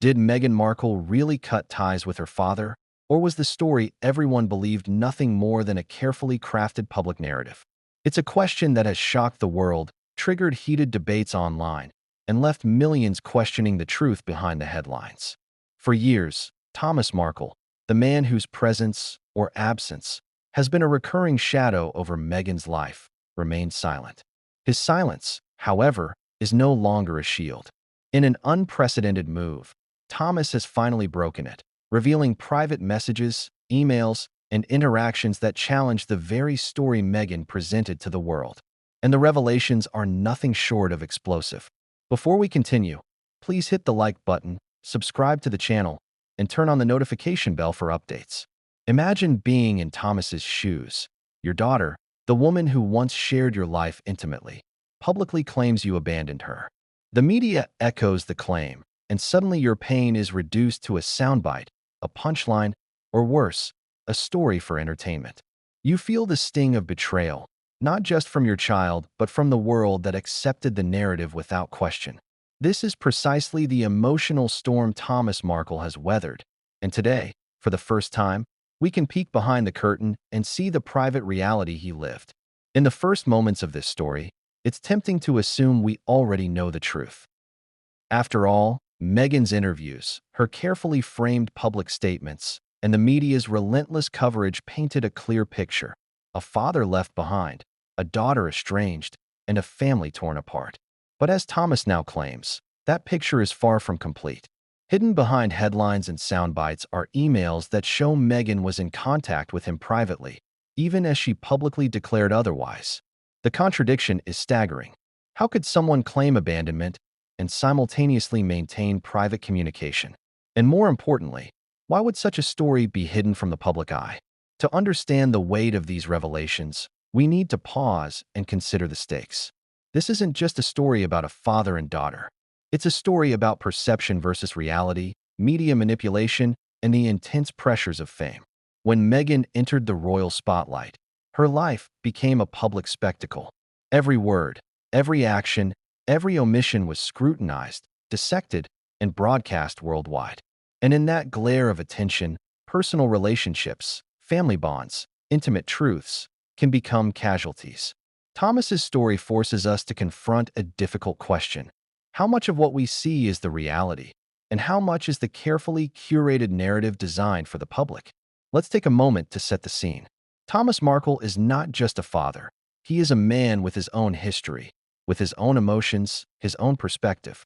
Did Meghan Markle really cut ties with her father, or was the story everyone believed nothing more than a carefully crafted public narrative? It's a question that has shocked the world, triggered heated debates online, and left millions questioning the truth behind the headlines. For years, Thomas Markle, the man whose presence or absence has been a recurring shadow over Meghan's life, remained silent. His silence, however, is no longer a shield. In an unprecedented move, Thomas has finally broken it, revealing private messages, emails, and interactions that challenge the very story Meghan presented to the world. And the revelations are nothing short of explosive. Before we continue, please hit the like button, subscribe to the channel, and turn on the notification bell for updates. Imagine being in Thomas's shoes. Your daughter, the woman who once shared your life intimately, publicly claims you abandoned her. The media echoes the claim, and suddenly your pain is reduced to a soundbite, a punchline, or worse, a story for entertainment. You feel the sting of betrayal, not just from your child, but from the world that accepted the narrative without question. This is precisely the emotional storm Thomas Markle has weathered, and today, for the first time, we can peek behind the curtain and see the private reality he lived. In the first moments of this story, it's tempting to assume we already know the truth. After all, Meghan's interviews, her carefully framed public statements, and the media's relentless coverage painted a clear picture: a father left behind, a daughter estranged, and a family torn apart. But as Thomas now claims, that picture is far from complete. Hidden behind headlines and sound bites are emails that show Meghan was in contact with him privately, even as she publicly declared otherwise. The contradiction is staggering. How could someone claim abandonment and simultaneously maintain private communication? And more importantly, why would such a story be hidden from the public eye? To understand the weight of these revelations, we need to pause and consider the stakes. This isn't just a story about a father and daughter. It's a story about perception versus reality, media manipulation, and the intense pressures of fame. When Meghan entered the royal spotlight, her life became a public spectacle. Every word, every action, every omission was scrutinized, dissected, and broadcast worldwide. And in that glare of attention, personal relationships, family bonds, intimate truths can become casualties. Thomas's story forces us to confront a difficult question. How much of what we see is the reality, and how much is the carefully curated narrative designed for the public? Let's take a moment to set the scene. Thomas Markle is not just a father. He is a man with his own history, with his own emotions, his own perspective.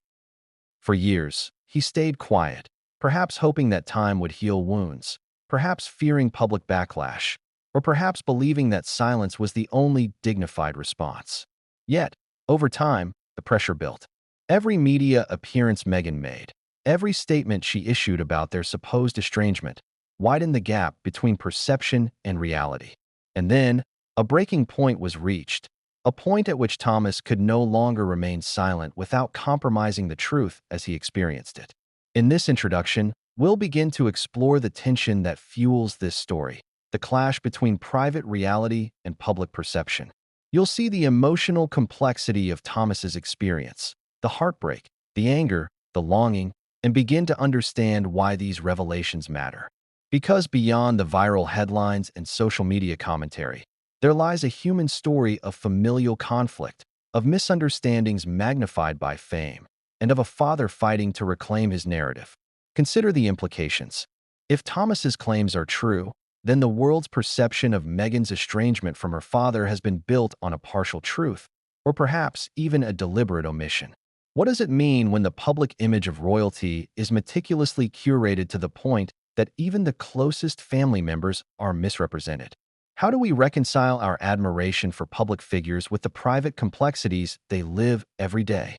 For years, he stayed quiet, perhaps hoping that time would heal wounds, perhaps fearing public backlash, or perhaps believing that silence was the only dignified response. Yet, over time, the pressure built. Every media appearance Meghan made, every statement she issued about their supposed estrangement, widened the gap between perception and reality. And then, a breaking point was reached, a point at which Thomas could no longer remain silent without compromising the truth as he experienced it. In this introduction, we'll begin to explore the tension that fuels this story, the clash between private reality and public perception. You'll see the emotional complexity of Thomas's experience, the heartbreak, the anger, the longing, and begin to understand why these revelations matter. Because beyond the viral headlines and social media commentary, there lies a human story of familial conflict, of misunderstandings magnified by fame, and of a father fighting to reclaim his narrative. Consider the implications. If Thomas's claims are true, then the world's perception of Meghan's estrangement from her father has been built on a partial truth, or perhaps even a deliberate omission. What does it mean when the public image of royalty is meticulously curated to the point that even the closest family members are misrepresented? How do we reconcile our admiration for public figures with the private complexities they live every day?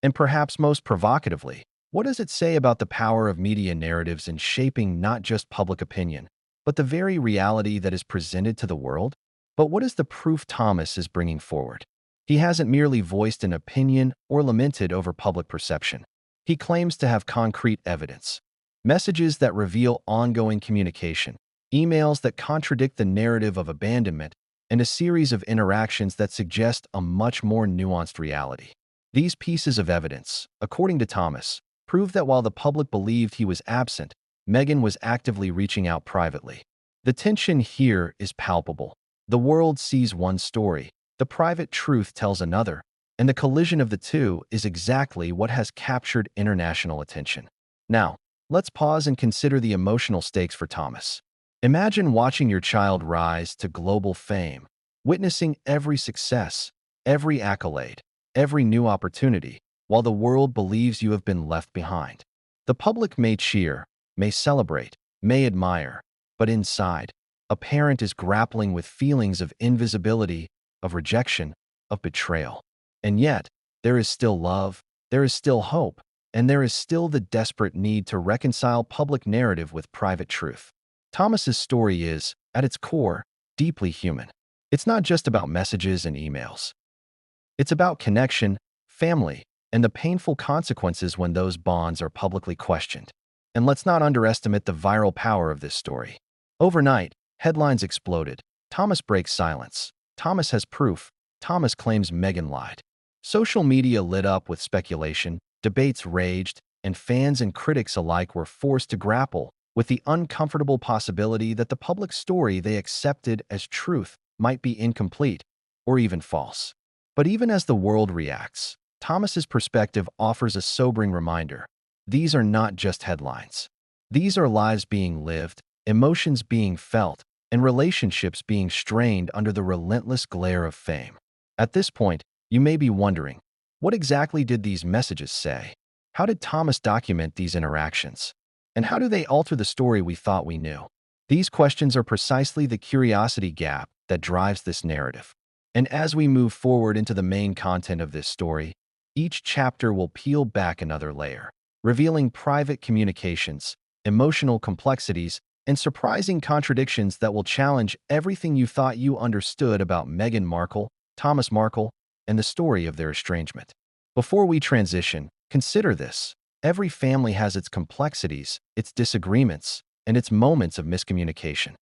And perhaps most provocatively, what does it say about the power of media narratives in shaping not just public opinion, but the very reality that is presented to the world? But what is the proof Thomas is bringing forward? He hasn't merely voiced an opinion or lamented over public perception. He claims to have concrete evidence, messages that reveal ongoing communication, emails that contradict the narrative of abandonment, and a series of interactions that suggest a much more nuanced reality. These pieces of evidence, according to Thomas, prove that while the public believed he was absent, Meghan was actively reaching out privately. The tension here is palpable. The world sees one story, the private truth tells another, and the collision of the two is exactly what has captured international attention. Now, let's pause and consider the emotional stakes for Thomas. Imagine watching your child rise to global fame, witnessing every success, every accolade, every new opportunity, while the world believes you have been left behind. The public may cheer, may celebrate, may admire, but inside, a parent is grappling with feelings of invisibility, of rejection, of betrayal. And yet, there is still love, there is still hope, and there is still the desperate need to reconcile public narrative with private truth. Thomas's story is, at its core, deeply human. It's not just about messages and emails. It's about connection, family, and the painful consequences when those bonds are publicly questioned. And let's not underestimate the viral power of this story. Overnight, headlines exploded. Thomas breaks silence. Thomas has proof. Thomas claims Meghan lied. Social media lit up with speculation, debates raged, and fans and critics alike were forced to grapple with the uncomfortable possibility that the public story they accepted as truth might be incomplete or even false. But even as the world reacts, Thomas's perspective offers a sobering reminder. These are not just headlines. These are lives being lived, emotions being felt, and relationships being strained under the relentless glare of fame. At this point, you may be wondering, what exactly did these messages say? How did Thomas document these interactions? And how do they alter the story we thought we knew? These questions are precisely the curiosity gap that drives this narrative. And as we move forward into the main content of this story, each chapter will peel back another layer, revealing private communications, emotional complexities, and surprising contradictions that will challenge everything you thought you understood about Meghan Markle, Thomas Markle, and the story of their estrangement. Before we transition, consider this. Every family has its complexities, its disagreements, and its moments of miscommunication.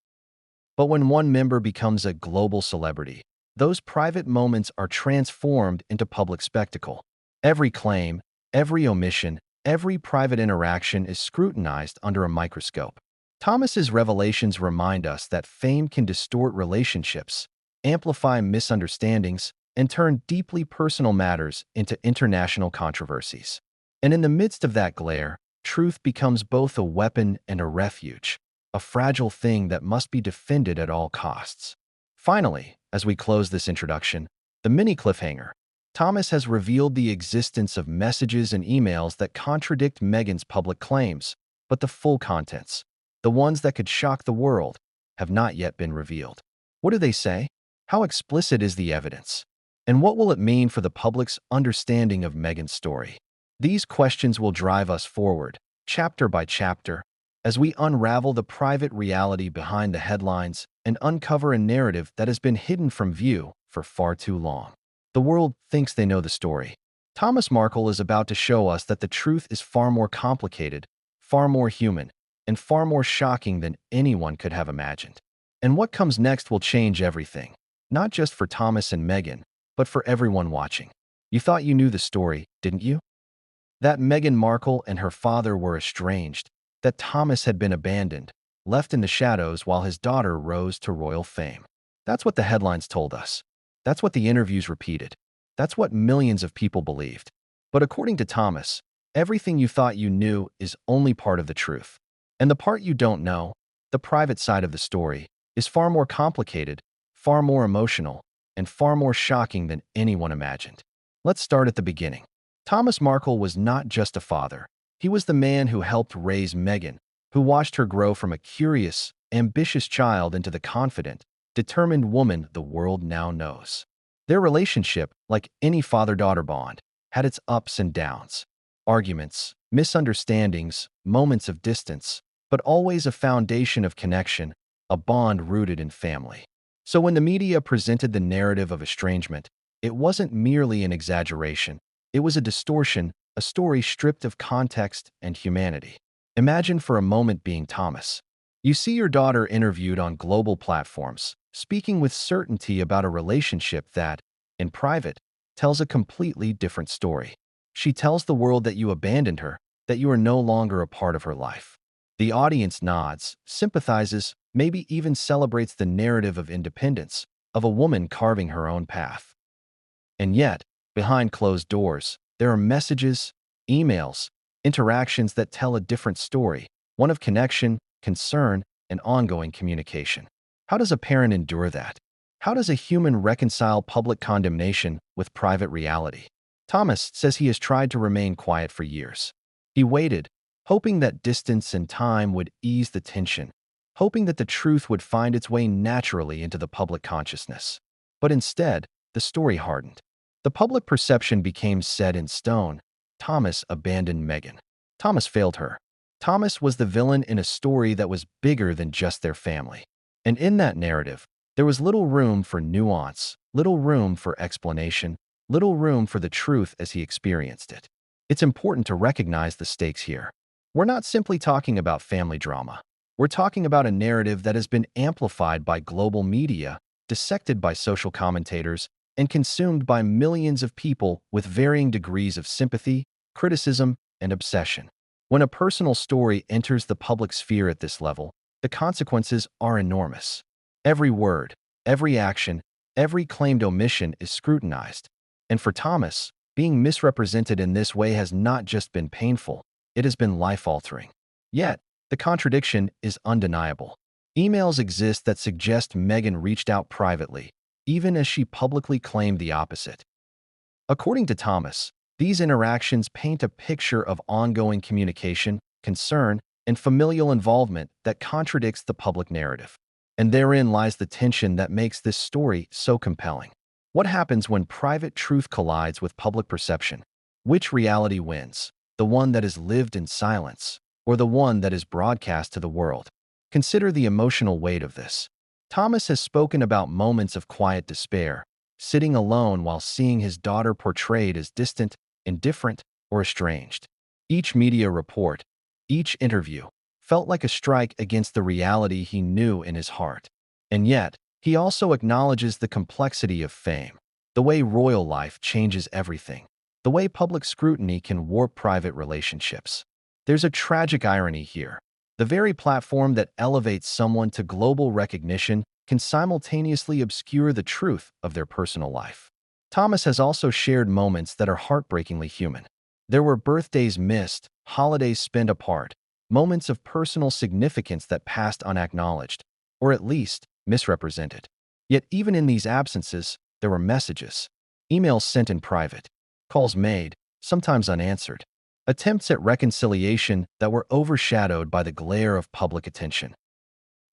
But when one member becomes a global celebrity, those private moments are transformed into public spectacle. Every claim, every omission, every private interaction is scrutinized under a microscope. Thomas's revelations remind us that fame can distort relationships, amplify misunderstandings, and turn deeply personal matters into international controversies. And in the midst of that glare, truth becomes both a weapon and a refuge, a fragile thing that must be defended at all costs. Finally, as we close this introduction, the mini cliffhanger. Thomas has revealed the existence of messages and emails that contradict Meghan's public claims, but the full contents, the ones that could shock the world, have not yet been revealed. What do they say? How explicit is the evidence? And what will it mean for the public's understanding of Meghan's story? These questions will drive us forward, chapter by chapter, as we unravel the private reality behind the headlines and uncover a narrative that has been hidden from view for far too long. The world thinks they know the story. Thomas Markle is about to show us that the truth is far more complicated, far more human, and far more shocking than anyone could have imagined. And what comes next will change everything, not just for Thomas and Meghan, but for everyone watching. You thought you knew the story, didn't you? That Meghan Markle and her father were estranged, that Thomas had been abandoned, left in the shadows while his daughter rose to royal fame. That's what the headlines told us. That's what the interviews repeated. That's what millions of people believed. But according to Thomas, everything you thought you knew is only part of the truth. And the part you don't know, the private side of the story, is far more complicated, far more emotional, and far more shocking than anyone imagined. Let's start at the beginning. Thomas Markle was not just a father. He was the man who helped raise Meghan, who watched her grow from a curious, ambitious child into the confident, determined woman the world now knows. Their relationship, like any father-daughter bond, had its ups and downs. Arguments, misunderstandings, moments of distance, but always a foundation of connection, a bond rooted in family. So when the media presented the narrative of estrangement, it wasn't merely an exaggeration. It was a distortion, a story stripped of context and humanity. Imagine for a moment being Thomas. You see your daughter interviewed on global platforms, speaking with certainty about a relationship that, in private, tells a completely different story. She tells the world that you abandoned her, that you are no longer a part of her life. The audience nods, sympathizes, maybe even celebrates the narrative of independence, of a woman carving her own path. And yet, behind closed doors, there are messages, emails, interactions that tell a different story, one of connection, concern, and ongoing communication. How does a parent endure that? How does a human reconcile public condemnation with private reality? Thomas says he has tried to remain quiet for years. He waited, hoping that distance and time would ease the tension, hoping that the truth would find its way naturally into the public consciousness. But instead, the story hardened. The public perception became set in stone. Thomas abandoned Meghan. Thomas failed her. Thomas was the villain in a story that was bigger than just their family. And in that narrative, there was little room for nuance, little room for explanation, little room for the truth as he experienced it. It's important to recognize the stakes here. We're not simply talking about family drama. We're talking about a narrative that has been amplified by global media, dissected by social commentators, and consumed by millions of people with varying degrees of sympathy, criticism, and obsession. When a personal story enters the public sphere at this level, the consequences are enormous. Every word, every action, every claimed omission is scrutinized. And for Thomas, being misrepresented in this way has not just been painful, it has been life-altering. Yet, the contradiction is undeniable. Emails exist that suggest Meghan reached out privately, even as she publicly claimed the opposite. According to Thomas, these interactions paint a picture of ongoing communication, concern, and familial involvement that contradicts the public narrative. And therein lies the tension that makes this story so compelling. What happens when private truth collides with public perception? Which reality wins? The one that is lived in silence, or the one that is broadcast to the world? Consider the emotional weight of this. Thomas has spoken about moments of quiet despair, sitting alone while seeing his daughter portrayed as distant, indifferent, or estranged. Each media report, each interview, felt like a strike against the reality he knew in his heart. And yet, he also acknowledges the complexity of fame, the way royal life changes everything, the way public scrutiny can warp private relationships. There's a tragic irony here. The very platform that elevates someone to global recognition can simultaneously obscure the truth of their personal life. Thomas has also shared moments that are heartbreakingly human. There were birthdays missed, holidays spent apart, moments of personal significance that passed unacknowledged, or at least misrepresented. Yet even in these absences, there were messages, emails sent in private, calls made, sometimes unanswered, attempts at reconciliation that were overshadowed by the glare of public attention.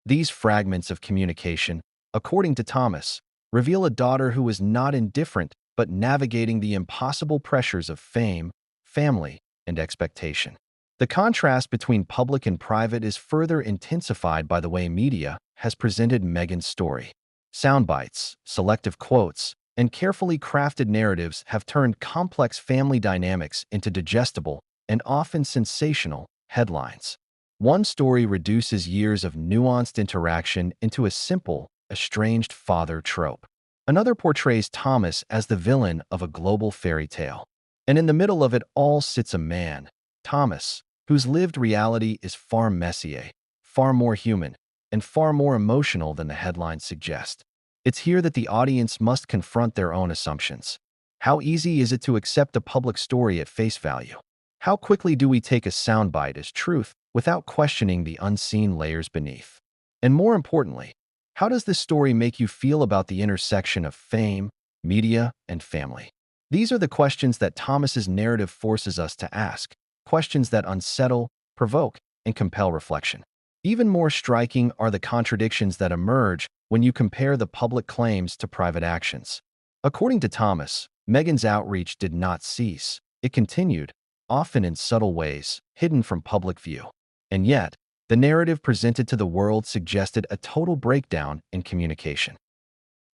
These fragments of communication, according to Thomas, reveal a daughter who is not indifferent but navigating the impossible pressures of fame, family, and expectation. The contrast between public and private is further intensified by the way media has presented Meghan's story. Soundbites, selective quotes, and carefully crafted narratives have turned complex family dynamics into digestible and often sensational headlines. One story reduces years of nuanced interaction into a simple, estranged father trope. Another portrays Thomas as the villain of a global fairy tale. And in the middle of it all sits a man, Thomas, whose lived reality is far messier, far more human, and far more emotional than the headlines suggest. It's here that the audience must confront their own assumptions. How easy is it to accept a public story at face value? How quickly do we take a soundbite as truth without questioning the unseen layers beneath? And more importantly, how does this story make you feel about the intersection of fame, media, and family? These are the questions that Thomas's narrative forces us to ask, questions that unsettle, provoke, and compel reflection. Even more striking are the contradictions that emerge when you compare the public claims to private actions. According to Thomas, Meghan's outreach did not cease. It continued, often in subtle ways, hidden from public view. And yet, the narrative presented to the world suggested a total breakdown in communication.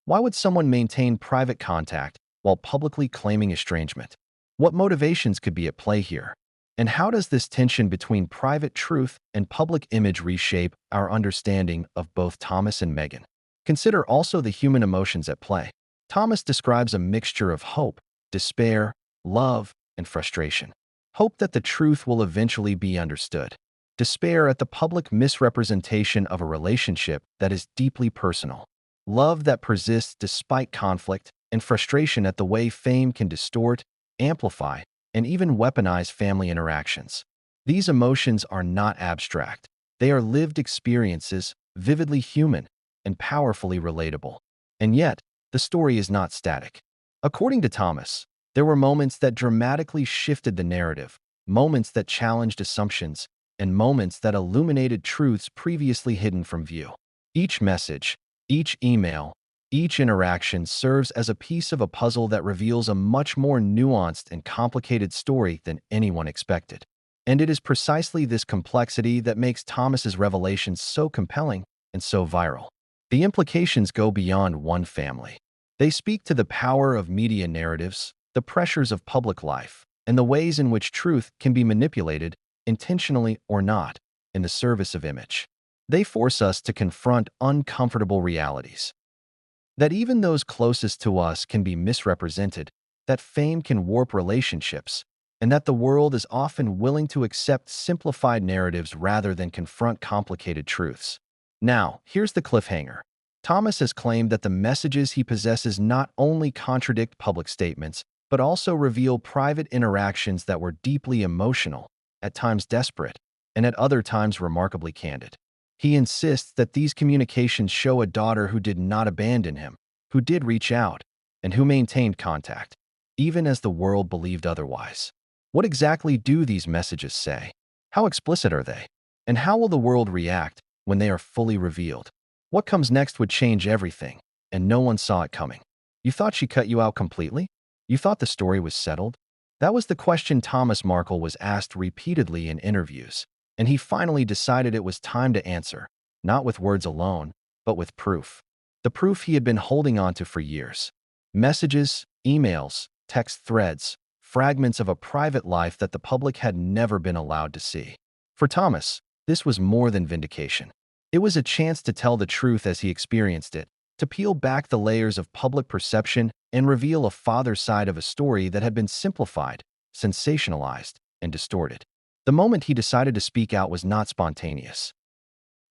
Why would someone maintain private contact while publicly claiming estrangement? What motivations could be at play here? And how does this tension between private truth and public image reshape our understanding of both Thomas and Meghan? Consider also the human emotions at play. Thomas describes a mixture of hope, despair, love, and frustration. hope that the truth will eventually be understood, despair at the public misrepresentation of a relationship that is deeply personal, love that persists despite conflict, and frustration at the way fame can distort, amplify, and even weaponize family interactions. These emotions are not abstract. They are lived experiences, vividly human, and powerfully relatable. And yet, the story is not static. According to Thomas, there were moments that dramatically shifted the narrative, moments that challenged assumptions, and moments that illuminated truths previously hidden from view. Each message, each email, each interaction serves as a piece of a puzzle that reveals a much more nuanced and complicated story than anyone expected. And it is precisely this complexity that makes Thomas's revelations so compelling and so viral. The implications go beyond one family. They speak to the power of media narratives, the pressures of public life, and the ways in which truth can be manipulated, intentionally or not, in the service of image. They force us to confront uncomfortable realities. That even those closest to us can be misrepresented, that fame can warp relationships, and that the world is often willing to accept simplified narratives rather than confront complicated truths. Now, here's the cliffhanger. Thomas has claimed that the messages he possesses not only contradict public statements, but also reveal private interactions that were deeply emotional, at times desperate, and at other times remarkably candid. He insists that these communications show a daughter who did not abandon him, who did reach out, and who maintained contact, even as the world believed otherwise. What exactly do these messages say? How explicit are they? And how will the world react when they are fully revealed? What comes next would change everything, and no one saw it coming. You thought she cut you out completely? You thought the story was settled? That was the question Thomas Markle was asked repeatedly in interviews, and he finally decided it was time to answer, not with words alone, but with proof. The proof he had been holding on to for years. Messages, emails, text threads, fragments of a private life that the public had never been allowed to see. For Thomas, this was more than vindication. It was a chance to tell the truth as he experienced it, to peel back the layers of public perception and reveal a father's side of a story that had been simplified, sensationalized, and distorted. The moment he decided to speak out was not spontaneous.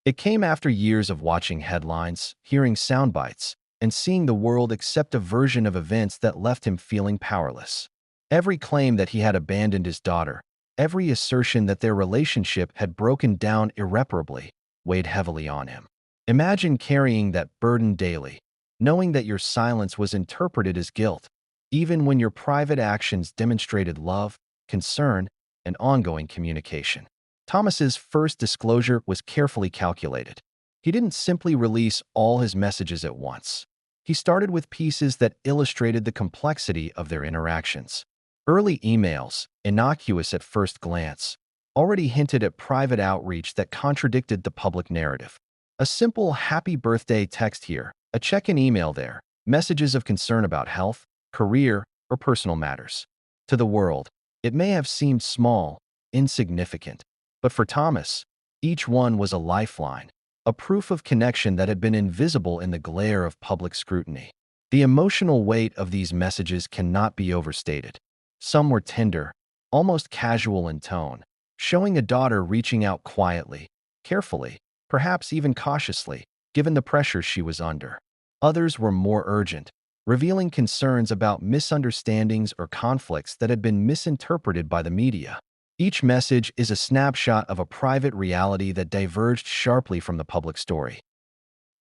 It came after years of watching headlines, hearing sound bites, and seeing the world accept a version of events that left him feeling powerless. Every claim that he had abandoned his daughter, every assertion that their relationship had broken down irreparably, weighed heavily on him. Imagine carrying that burden daily, knowing that your silence was interpreted as guilt, even when your private actions demonstrated love, concern, and ongoing communication. Thomas's first disclosure was carefully calculated. He didn't simply release all his messages at once. He started with pieces that illustrated the complexity of their interactions. Early emails, innocuous at first glance, already hinted at private outreach that contradicted the public narrative. A simple happy birthday text here, a check-in email there, messages of concern about health, career, or personal matters. To the world, it may have seemed small, insignificant, but for Thomas, each one was a lifeline, a proof of connection that had been invisible in the glare of public scrutiny. The emotional weight of these messages cannot be overstated. Some were tender, almost casual in tone, showing a daughter reaching out quietly, carefully, perhaps even cautiously, given the pressure she was under. Others were more urgent, revealing concerns about misunderstandings or conflicts that had been misinterpreted by the media. Each message is a snapshot of a private reality that diverged sharply from the public story.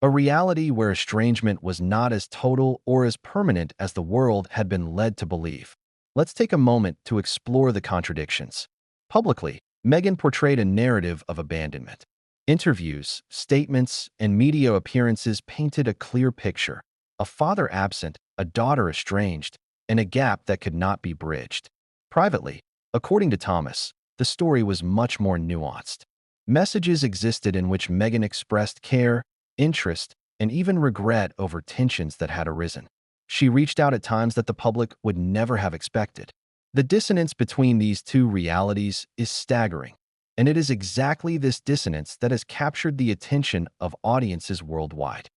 A reality where estrangement was not as total or as permanent as the world had been led to believe. Let's take a moment to explore the contradictions. Publicly, Meghan portrayed a narrative of abandonment. Interviews, statements, and media appearances painted a clear picture: a father absent, a daughter estranged, and a gap that could not be bridged. Privately, according to Thomas, the story was much more nuanced. Messages existed in which Meghan expressed care, interest, and even regret over tensions that had arisen. She reached out at times that the public would never have expected. The dissonance between these two realities is staggering, and it is exactly this dissonance that has captured the attention of audiences worldwide.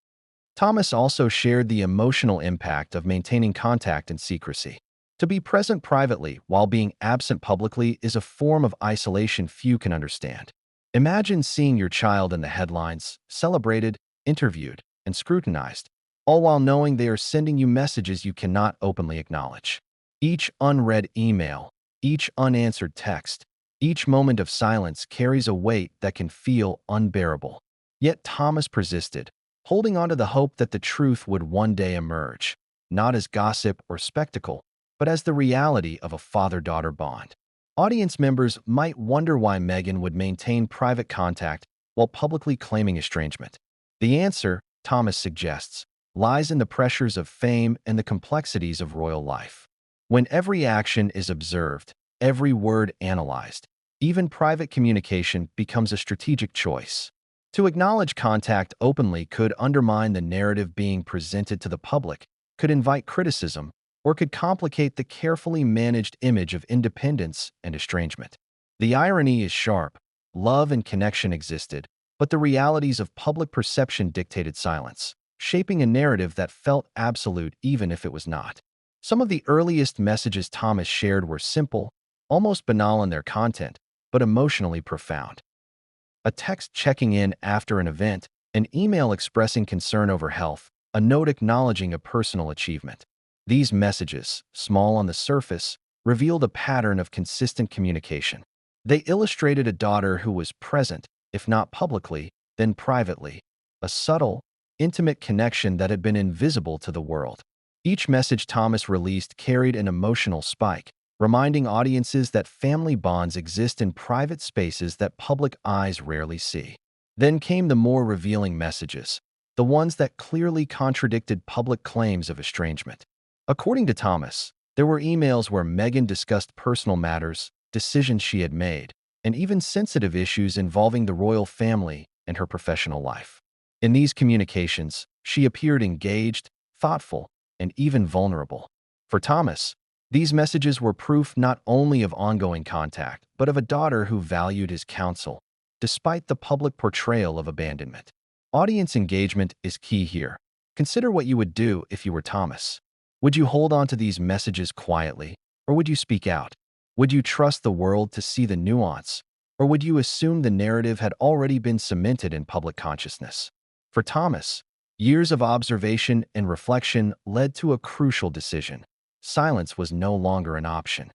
Thomas also shared the emotional impact of maintaining contact in secrecy. To be present privately while being absent publicly is a form of isolation few can understand. Imagine seeing your child in the headlines, celebrated, interviewed, and scrutinized, all while knowing they are sending you messages you cannot openly acknowledge. Each unread email, each unanswered text, each moment of silence carries a weight that can feel unbearable. Yet Thomas persisted, holding on to the hope that the truth would one day emerge, not as gossip or spectacle, but as the reality of a father-daughter bond. Audience members might wonder why Meghan would maintain private contact while publicly claiming estrangement. The answer, Thomas suggests, lies in the pressures of fame and the complexities of royal life. When every action is observed, every word analyzed, even private communication becomes a strategic choice. To acknowledge contact openly could undermine the narrative being presented to the public, could invite criticism, or could complicate the carefully managed image of independence and estrangement. The irony is sharp. Love and connection existed, but the realities of public perception dictated silence, shaping a narrative that felt absolute even if it was not. Some of the earliest messages Thomas shared were simple, almost banal in their content, but emotionally profound. A text checking in after an event, an email expressing concern over health, a note acknowledging a personal achievement. These messages, small on the surface, revealed a pattern of consistent communication. They illustrated a daughter who was present, if not publicly, then privately, a subtle, intimate connection that had been invisible to the world. Each message Thomas released carried an emotional spike, reminding audiences that family bonds exist in private spaces that public eyes rarely see. Then came the more revealing messages, the ones that clearly contradicted public claims of estrangement. According to Thomas, there were emails where Meghan discussed personal matters, decisions she had made, and even sensitive issues involving the royal family and her professional life. In these communications, she appeared engaged, thoughtful, and even vulnerable. For Thomas, these messages were proof not only of ongoing contact, but of a daughter who valued his counsel, despite the public portrayal of abandonment. Audience engagement is key here. Consider what you would do if you were Thomas. Would you hold on to these messages quietly, or would you speak out? Would you trust the world to see the nuance, or would you assume the narrative had already been cemented in public consciousness? For Thomas, years of observation and reflection led to a crucial decision. Silence was no longer an option.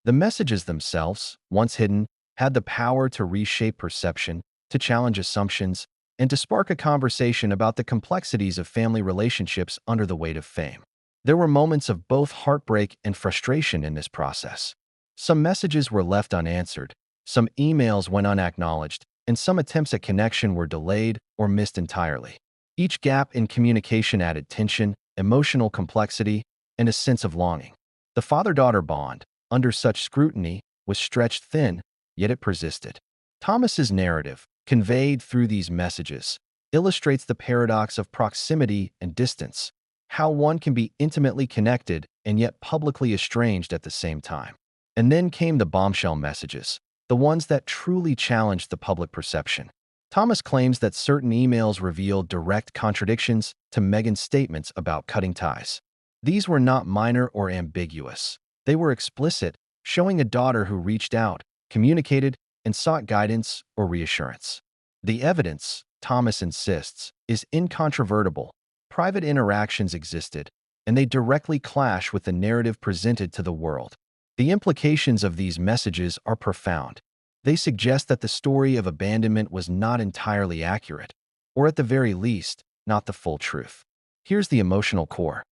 The messages themselves, once hidden, had the power to reshape perception, to challenge assumptions, and to spark a conversation about the complexities of family relationships under the weight of fame. There were moments of both heartbreak and frustration in this process. Some messages were left unanswered, some emails went unacknowledged, and some attempts at connection were delayed or missed entirely. Each gap in communication added tension, emotional complexity, and a sense of longing. The father-daughter bond, under such scrutiny, was stretched thin, yet it persisted. Thomas's narrative, conveyed through these messages, illustrates the paradox of proximity and distance, how one can be intimately connected and yet publicly estranged at the same time. And then came the bombshell messages, the ones that truly challenged the public perception. Thomas claims that certain emails revealed direct contradictions to Meghan's statements about cutting ties. These were not minor or ambiguous. They were explicit, showing a daughter who reached out, communicated, and sought guidance or reassurance. The evidence, Thomas insists, is incontrovertible. Private interactions existed, and they directly clash with the narrative presented to the world. The implications of these messages are profound. They suggest that the story of abandonment was not entirely accurate, or at the very least, not the full truth. Here's the emotional core.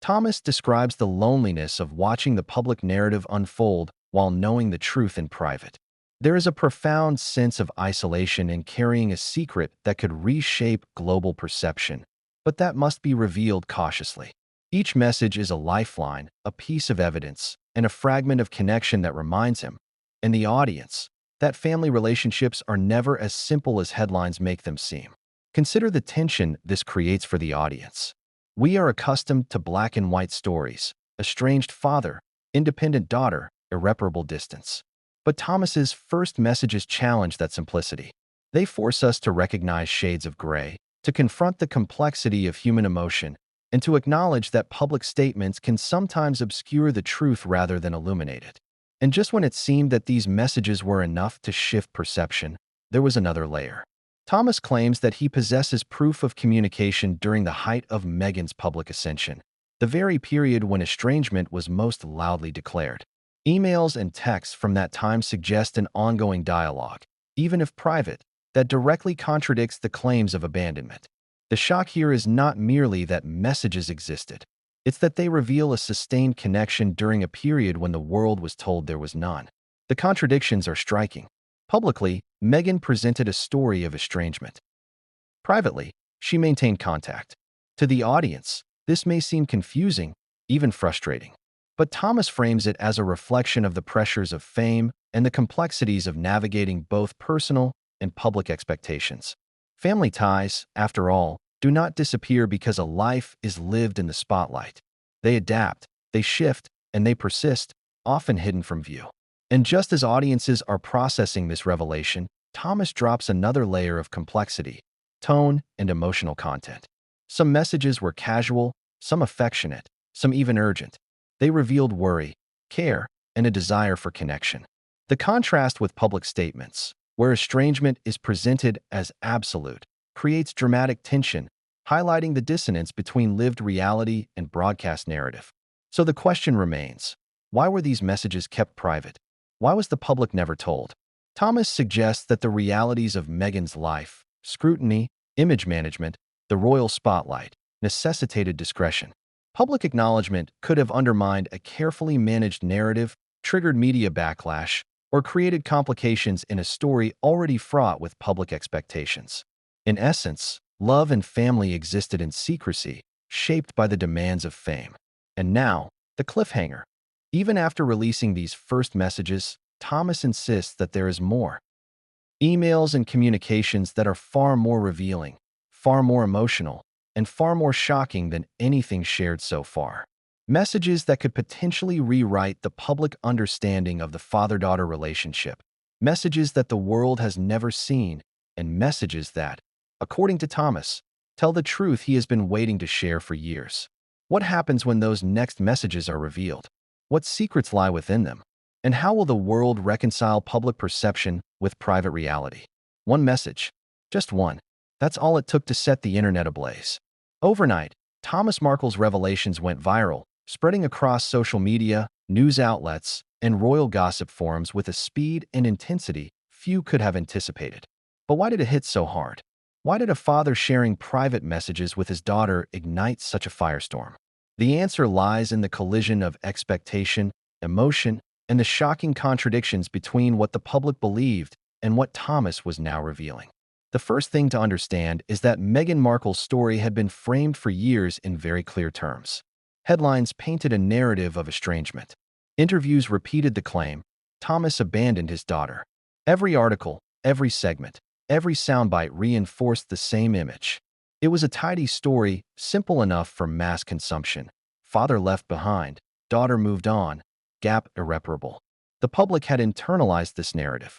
Thomas describes the loneliness of watching the public narrative unfold while knowing the truth in private. There is a profound sense of isolation in carrying a secret that could reshape global perception, but that must be revealed cautiously. Each message is a lifeline, a piece of evidence, and a fragment of connection that reminds him, and the audience, that family relationships are never as simple as headlines make them seem. Consider the tension this creates for the audience. We are accustomed to black and white stories, estranged father, independent daughter, irreparable distance. But Thomas's first messages challenge that simplicity. They force us to recognize shades of gray, to confront the complexity of human emotion, and to acknowledge that public statements can sometimes obscure the truth rather than illuminate it. And just when it seemed that these messages were enough to shift perception, there was another layer. Thomas claims that he possesses proof of communication during the height of Meghan's public ascension, the very period when estrangement was most loudly declared. Emails and texts from that time suggest an ongoing dialogue, even if private, that directly contradicts the claims of abandonment. The shock here is not merely that messages existed. It's that they reveal a sustained connection during a period when the world was told there was none. The contradictions are striking. Publicly, Meghan presented a story of estrangement. Privately, she maintained contact. To the audience, this may seem confusing, even frustrating. But Thomas frames it as a reflection of the pressures of fame and the complexities of navigating both personal and public expectations. Family ties, after all, do not disappear because a life is lived in the spotlight. They adapt, they shift, and they persist, often hidden from view. And just as audiences are processing this revelation, Thomas drops another layer of complexity, tone, and emotional content. Some messages were casual, some affectionate, some even urgent. They revealed worry, care, and a desire for connection. The contrast with public statements, where estrangement is presented as absolute, creates dramatic tension, highlighting the dissonance between lived reality and broadcast narrative. So the question remains, why were these messages kept private? Why was the public never told? Thomas suggests that the realities of Meghan's life, scrutiny, image management, the royal spotlight, necessitated discretion. Public acknowledgement could have undermined a carefully managed narrative, triggered media backlash, or created complications in a story already fraught with public expectations. In essence, love and family existed in secrecy, shaped by the demands of fame. And now, the cliffhanger. Even after releasing these first messages, Thomas insists that there is more. Emails and communications that are far more revealing, far more emotional, and far more shocking than anything shared so far. Messages that could potentially rewrite the public understanding of the father-daughter relationship. Messages that the world has never seen, and messages that, according to Thomas, tell the truth he has been waiting to share for years. What happens when those next messages are revealed? What secrets lie within them? And how will the world reconcile public perception with private reality? One message, just one. That's all it took to set the internet ablaze. Overnight, Thomas Markle's revelations went viral, spreading across social media, news outlets, and royal gossip forums with a speed and intensity few could have anticipated. But why did it hit so hard? Why did a father sharing private messages with his daughter ignite such a firestorm? The answer lies in the collision of expectation, emotion, and the shocking contradictions between what the public believed and what Thomas was now revealing. The first thing to understand is that Meghan Markle's story had been framed for years in very clear terms. Headlines painted a narrative of estrangement. Interviews repeated the claim, Thomas abandoned his daughter. Every article, every segment, every soundbite reinforced the same image. It was a tidy story, simple enough for mass consumption. Father left behind, daughter moved on, gap irreparable. The public had internalized this narrative.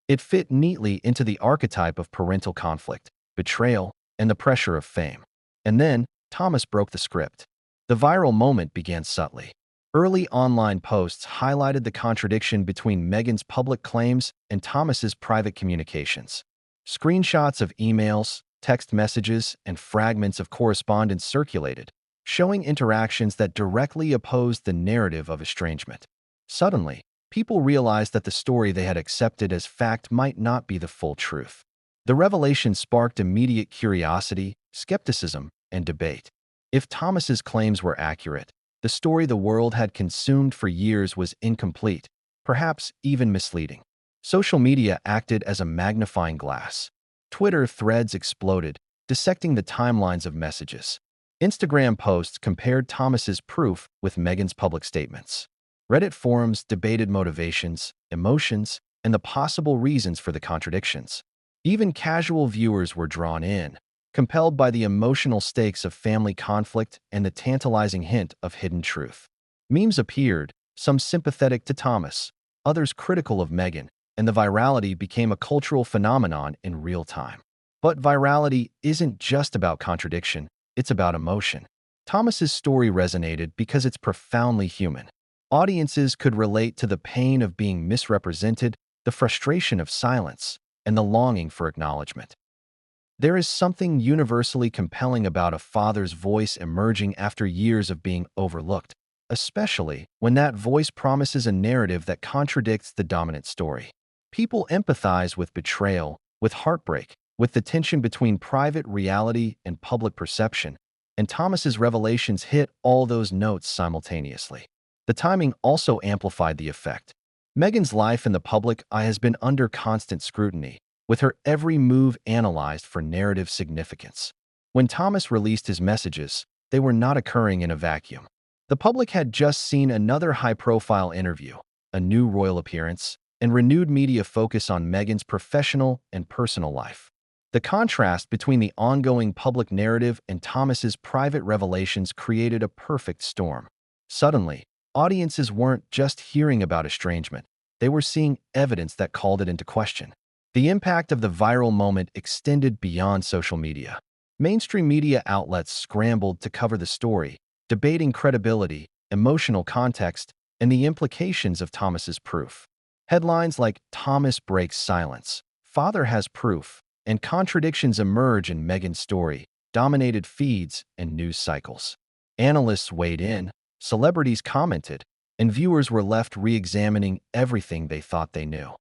It fit neatly into the archetype of parental conflict, betrayal, and the pressure of fame. And then, Thomas broke the script. The viral moment began subtly. Early online posts highlighted the contradiction between Meghan's public claims and Thomas's private communications. Screenshots of emails, text messages, and fragments of correspondence circulated, showing interactions that directly opposed the narrative of estrangement. Suddenly, people realized that the story they had accepted as fact might not be the full truth. The revelation sparked immediate curiosity, skepticism, and debate. If Thomas's claims were accurate, the story the world had consumed for years was incomplete, perhaps even misleading. Social media acted as a magnifying glass. Twitter threads exploded, dissecting the timelines of messages. Instagram posts compared Thomas's proof with Meghan's public statements. Reddit forums debated motivations, emotions, and the possible reasons for the contradictions. Even casual viewers were drawn in, compelled by the emotional stakes of family conflict and the tantalizing hint of hidden truth. Memes appeared, some sympathetic to Thomas, others critical of Meghan, and the virality became a cultural phenomenon in real time. But virality isn't just about contradiction, it's about emotion. Thomas's story resonated because it's profoundly human. Audiences could relate to the pain of being misrepresented, the frustration of silence, and the longing for acknowledgement. There is something universally compelling about a father's voice emerging after years of being overlooked, especially when that voice promises a narrative that contradicts the dominant story. People empathize with betrayal, with heartbreak, with the tension between private reality and public perception, and Thomas's revelations hit all those notes simultaneously. The timing also amplified the effect. Meghan's life in the public eye has been under constant scrutiny, with her every move analyzed for narrative significance. When Thomas released his messages, they were not occurring in a vacuum. The public had just seen another high-profile interview, a new royal appearance, and renewed media focus on Meghan's professional and personal life. The contrast between the ongoing public narrative and Thomas's private revelations created a perfect storm. Suddenly, audiences weren't just hearing about estrangement, they were seeing evidence that called it into question. The impact of the viral moment extended beyond social media. Mainstream media outlets scrambled to cover the story, debating credibility, emotional context, and the implications of Thomas's proof. Headlines like "Thomas breaks silence," "Father has proof," and "Contradictions emerge in Meghan's story" dominated feeds and news cycles. Analysts weighed in, celebrities commented, and viewers were left re-examining everything they thought they knew.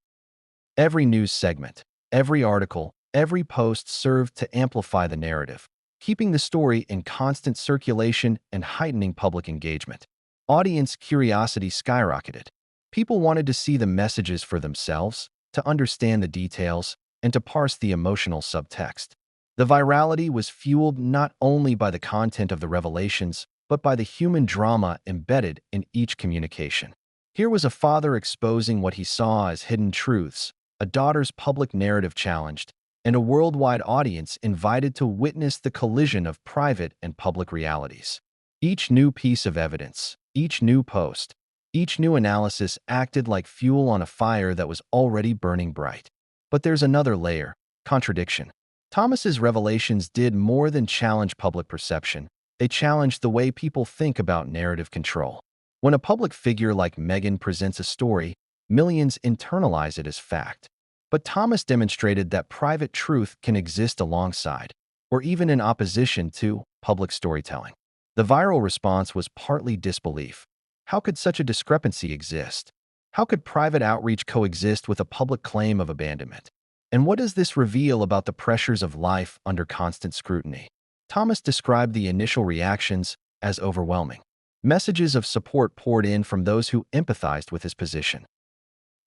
Every news segment, every article, every post served to amplify the narrative, keeping the story in constant circulation and heightening public engagement. Audience curiosity skyrocketed. People wanted to see the messages for themselves, to understand the details, and to parse the emotional subtext. The virality was fueled not only by the content of the revelations, but by the human drama embedded in each communication. Here was a father exposing what he saw as hidden truths, a daughter's public narrative challenged, and a worldwide audience invited to witness the collision of private and public realities. Each new piece of evidence, each new post, each new analysis acted like fuel on a fire that was already burning bright. But there's another layer: contradiction. Thomas's revelations did more than challenge public perception. They challenged the way people think about narrative control. When a public figure like Meghan presents a story, millions internalize it as fact. But Thomas demonstrated that private truth can exist alongside, or even in opposition to, public storytelling. The viral response was partly disbelief. How could such a discrepancy exist? How could private outreach coexist with a public claim of abandonment? And what does this reveal about the pressures of life under constant scrutiny? Thomas described the initial reactions as overwhelming. Messages of support poured in from those who empathized with his position.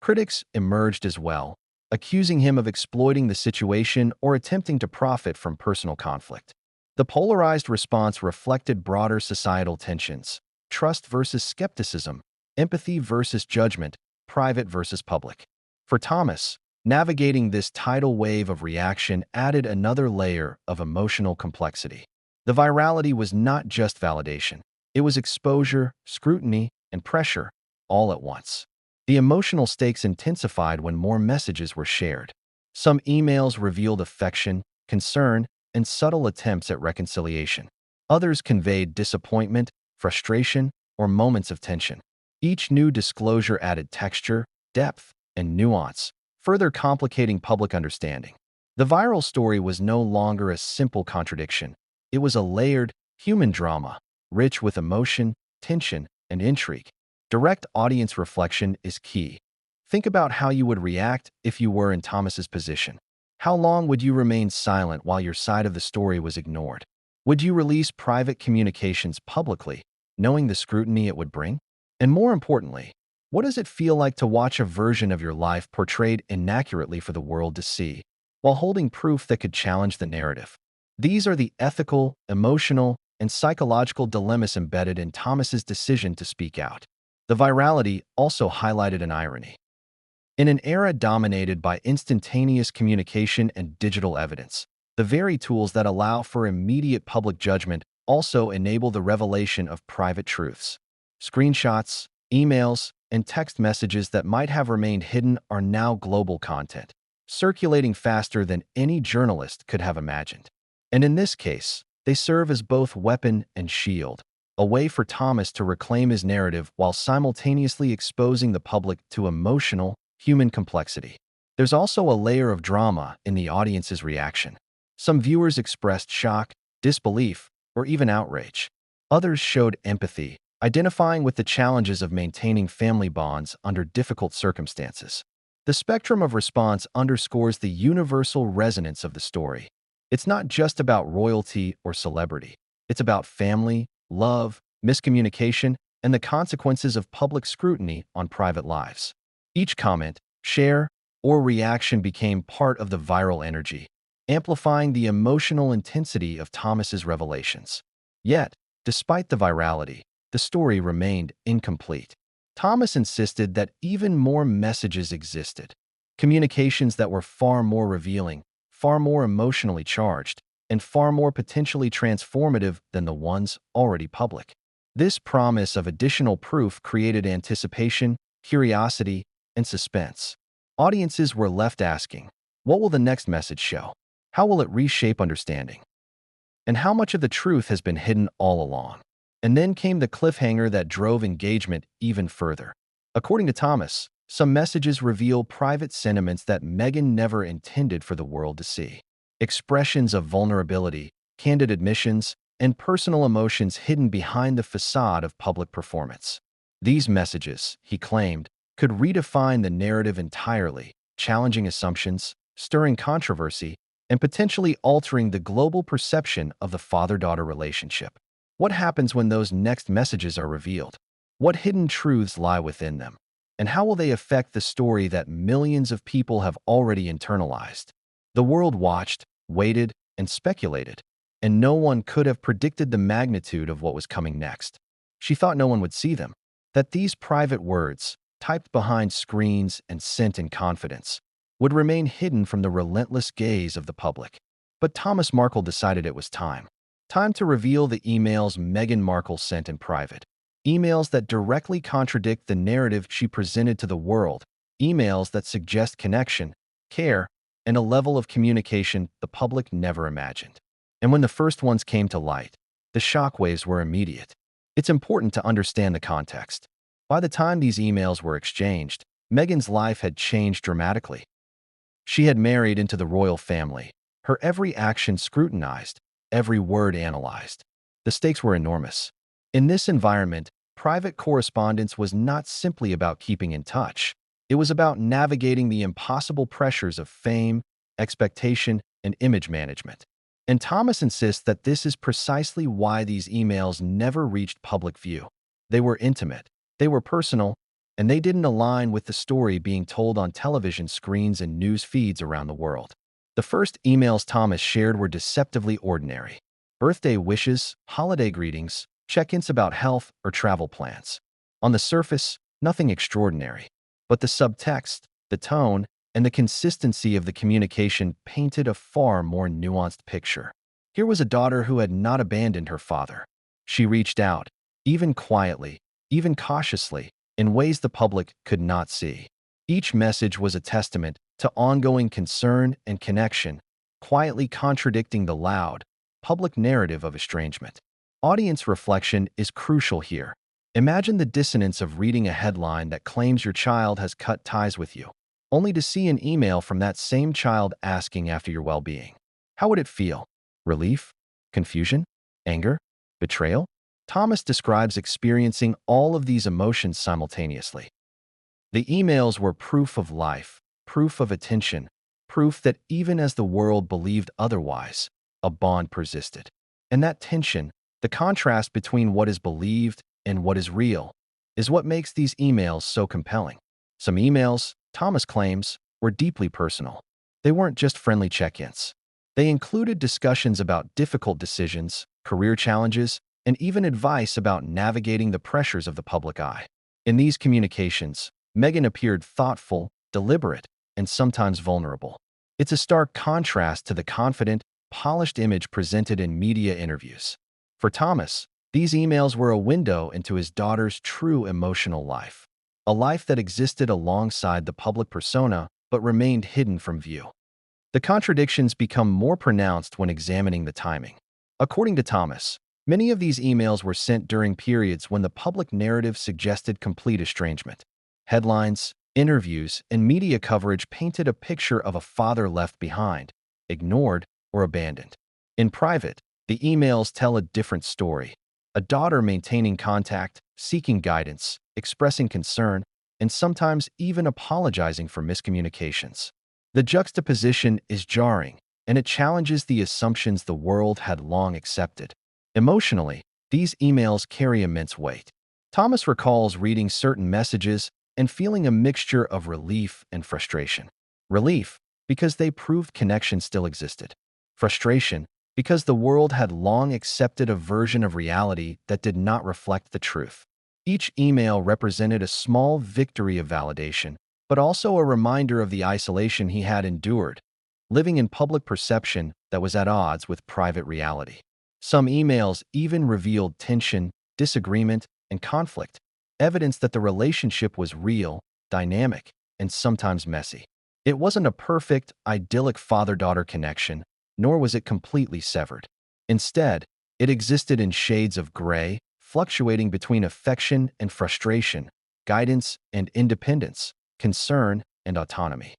Critics emerged as well, accusing him of exploiting the situation or attempting to profit from personal conflict. The polarized response reflected broader societal tensions: trust versus skepticism, empathy versus judgment, private versus public. For Thomas, navigating this tidal wave of reaction added another layer of emotional complexity. The virality was not just validation. It was exposure, scrutiny, and pressure, all at once. The emotional stakes intensified when more messages were shared. Some emails revealed affection, concern, and subtle attempts at reconciliation. Others conveyed disappointment, frustration, or moments of tension. Each new disclosure added texture, depth, and nuance, further complicating public understanding. The viral story was no longer a simple contradiction. It was a layered, human drama, rich with emotion, tension, and intrigue. Direct audience reflection is key. Think about how you would react if you were in Thomas's position. How long would you remain silent while your side of the story was ignored? Would you release private communications publicly, knowing the scrutiny it would bring? And more importantly, what does it feel like to watch a version of your life portrayed inaccurately for the world to see, while holding proof that could challenge the narrative? These are the ethical, emotional, and psychological dilemmas embedded in Thomas's decision to speak out. The virality also highlighted an irony. In an era dominated by instantaneous communication and digital evidence, the very tools that allow for immediate public judgment also enable the revelation of private truths. Screenshots, emails, and text messages that might have remained hidden are now global content, circulating faster than any journalist could have imagined. And in this case, They serve as both weapon and shield, a way for Thomas to reclaim his narrative while simultaneously exposing the public to emotional, human complexity. There's also a layer of drama in the audience's reaction. Some viewers expressed shock, disbelief, or even outrage. Others showed empathy, identifying with the challenges of maintaining family bonds under difficult circumstances. The spectrum of response underscores the universal resonance of the story. It's not just about royalty or celebrity. It's about family, love, miscommunication, and the consequences of public scrutiny on private lives. Each comment, share, or reaction became part of the viral energy, amplifying the emotional intensity of Thomas's revelations. Yet, despite the virality, the story remained incomplete. Thomas insisted that even more messages existed, communications that were far more revealing, far more emotionally charged, and far more potentially transformative than the ones already public. This promise of additional proof created anticipation, curiosity, and suspense. Audiences were left asking, what will the next message show? How will it reshape understanding? And how much of the truth has been hidden all along? And then came the cliffhanger that drove engagement even further. According to Thomas, some messages reveal private sentiments that Meghan never intended for the world to see. Expressions of vulnerability, candid admissions, and personal emotions hidden behind the facade of public performance. These messages, he claimed, could redefine the narrative entirely, challenging assumptions, stirring controversy, and potentially altering the global perception of the father-daughter relationship. What happens when those next messages are revealed? What hidden truths lie within them? And how will they affect the story that millions of people have already internalized? The world watched, waited, and speculated, and no one could have predicted the magnitude of what was coming next. She thought no one would see them, that these private words, typed behind screens and sent in confidence, would remain hidden from the relentless gaze of the public. But Thomas Markle decided it was time. Time to reveal the emails Meghan Markle sent in private. Emails that directly contradict the narrative she presented to the world. Emails that suggest connection, care, and a level of communication the public never imagined. And when the first ones came to light, the shockwaves were immediate. It's important to understand the context. By the time these emails were exchanged, Meghan's life had changed dramatically. She had married into the royal family, her every action scrutinized, every word analyzed. The stakes were enormous. In this environment, private correspondence was not simply about keeping in touch. It was about navigating the impossible pressures of fame, expectation, and image management. And Thomas insists that this is precisely why these emails never reached public view. They were intimate, they were personal, and they didn't align with the story being told on television screens and news feeds around the world. The first emails Thomas shared were deceptively ordinary. Birthday wishes, holiday greetings, check-ins about health or travel plans. On the surface, nothing extraordinary. But the subtext, the tone, and the consistency of the communication painted a far more nuanced picture. Here was a daughter who had not abandoned her father. She reached out, even quietly, even cautiously, in ways the public could not see. Each message was a testament to ongoing concern and connection, quietly contradicting the loud, public narrative of estrangement. Audience reflection is crucial here. Imagine the dissonance of reading a headline that claims your child has cut ties with you, only to see an email from that same child asking after your well-being. How would it feel? Relief? Confusion? Anger? Betrayal? Thomas describes experiencing all of these emotions simultaneously. The emails were proof of life, proof of attention, proof that even as the world believed otherwise, a bond persisted. And that tension, the contrast between what is believed and what is real, is what makes these emails so compelling. Some emails, Thomas claims, were deeply personal. They weren't just friendly check-ins. They included discussions about difficult decisions, career challenges, and even advice about navigating the pressures of the public eye. In these communications, Meghan appeared thoughtful, deliberate, and sometimes vulnerable. It's a stark contrast to the confident, polished image presented in media interviews. For Thomas, these emails were a window into his daughter's true emotional life, a life that existed alongside the public persona but remained hidden from view. The contradictions become more pronounced when examining the timing. According to Thomas, many of these emails were sent during periods when the public narrative suggested complete estrangement. Headlines, interviews, and media coverage painted a picture of a father left behind, ignored, or abandoned. In private, the emails tell a different story. A daughter maintaining contact, seeking guidance, expressing concern, and sometimes even apologizing for miscommunications. The juxtaposition is jarring, and it challenges the assumptions the world had long accepted. Emotionally, these emails carry immense weight. Thomas recalls reading certain messages and feeling a mixture of relief and frustration. Relief, because they proved connection still existed. Frustration, because the world had long accepted a version of reality that did not reflect the truth. Each email represented a small victory of validation, but also a reminder of the isolation he had endured, living in public perception that was at odds with private reality. Some emails even revealed tension, disagreement, and conflict, evidence that the relationship was real, dynamic, and sometimes messy. It wasn't a perfect, idyllic father-daughter connection, nor was it completely severed. Instead, it existed in shades of gray, fluctuating between affection and frustration, guidance and independence, concern and autonomy.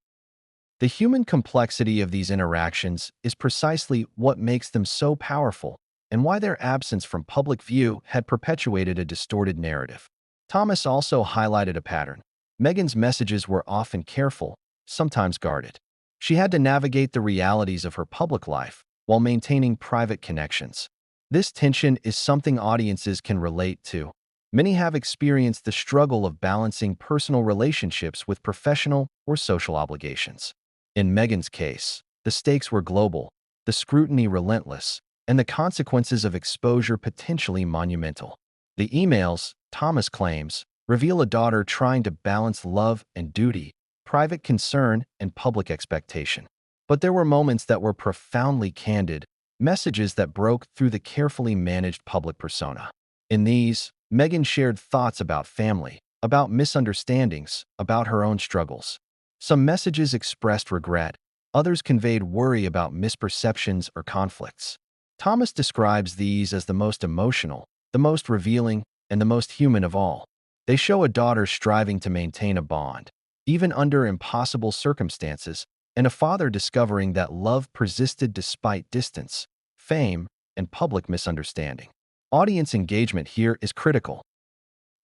The human complexity of these interactions is precisely what makes them so powerful and why their absence from public view had perpetuated a distorted narrative. Thomas also highlighted a pattern. Meghan's messages were often careful, sometimes guarded. She had to navigate the realities of her public life while maintaining private connections. This tension is something audiences can relate to. Many have experienced the struggle of balancing personal relationships with professional or social obligations. In Meghan's case, the stakes were global, the scrutiny relentless, and the consequences of exposure potentially monumental. The emails, Thomas claims, reveal a daughter trying to balance love and duty, private concern and public expectation. But there were moments that were profoundly candid, messages that broke through the carefully managed public persona. In these, Meghan shared thoughts about family, about misunderstandings, about her own struggles. Some messages expressed regret, others conveyed worry about misperceptions or conflicts. Thomas describes these as the most emotional, the most revealing, and the most human of all. They show a daughter striving to maintain a bond, even under impossible circumstances, and a father discovering that love persisted despite distance, fame, and public misunderstanding. Audience engagement here is critical.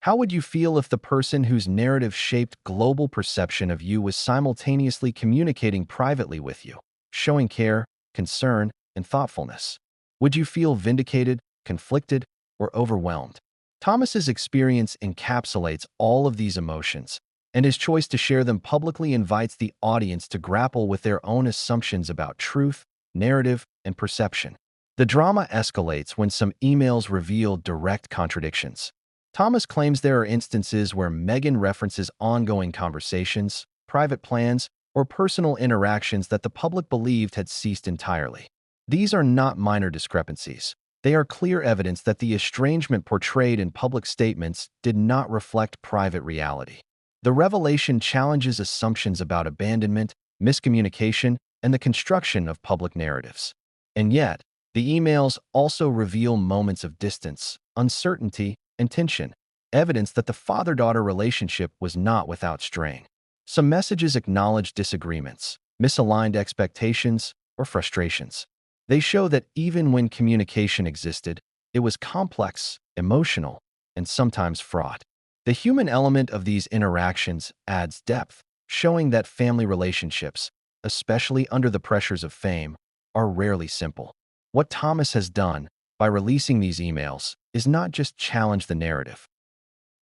How would you feel if the person whose narrative shaped global perception of you was simultaneously communicating privately with you, showing care, concern, and thoughtfulness? Would you feel vindicated, conflicted, or overwhelmed? Thomas's experience encapsulates all of these emotions, and his choice to share them publicly invites the audience to grapple with their own assumptions about truth, narrative, and perception. The drama escalates when some emails reveal direct contradictions. Thomas claims there are instances where Meghan references ongoing conversations, private plans, or personal interactions that the public believed had ceased entirely. These are not minor discrepancies. They are clear evidence that the estrangement portrayed in public statements did not reflect private reality. The revelation challenges assumptions about abandonment, miscommunication, and the construction of public narratives. And yet, the emails also reveal moments of distance, uncertainty, and tension, evidence that the father-daughter relationship was not without strain. Some messages acknowledge disagreements, misaligned expectations, or frustrations. They show that even when communication existed, it was complex, emotional, and sometimes fraught. The human element of these interactions adds depth, showing that family relationships, especially under the pressures of fame, are rarely simple. What Thomas has done, by releasing these emails, is not just challenge the narrative.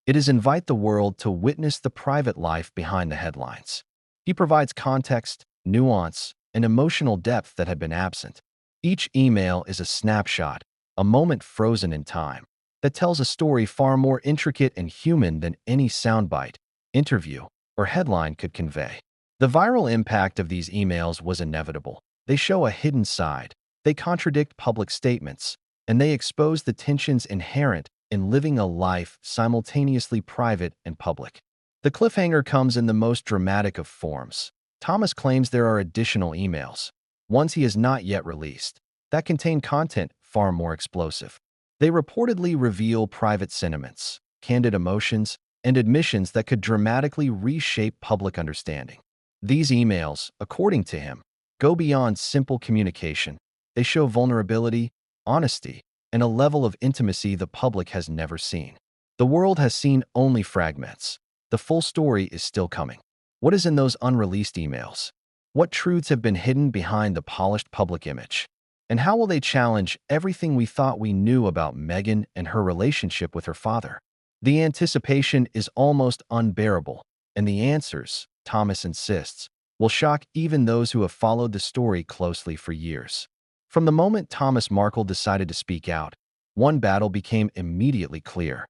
It is invite the world to witness the private life behind the headlines. He provides context, nuance, and emotional depth that had been absent. Each email is a snapshot, a moment frozen in time, that tells a story far more intricate and human than any soundbite, interview, or headline could convey. The viral impact of these emails was inevitable. They show a hidden side, they contradict public statements, and they expose the tensions inherent in living a life simultaneously private and public. The cliffhanger comes in the most dramatic of forms. Thomas claims there are additional emails, ones he has not yet released, that contain content far more explosive. They reportedly reveal private sentiments, candid emotions, and admissions that could dramatically reshape public understanding. These emails, according to him, go beyond simple communication. They show vulnerability, honesty, and a level of intimacy the public has never seen. The world has seen only fragments. The full story is still coming. What is in those unreleased emails? What truths have been hidden behind the polished public image? And how will they challenge everything we thought we knew about Meghan and her relationship with her father? The anticipation is almost unbearable, and the answers, Thomas insists, will shock even those who have followed the story closely for years. From the moment Thomas Markle decided to speak out, one battle became immediately clear.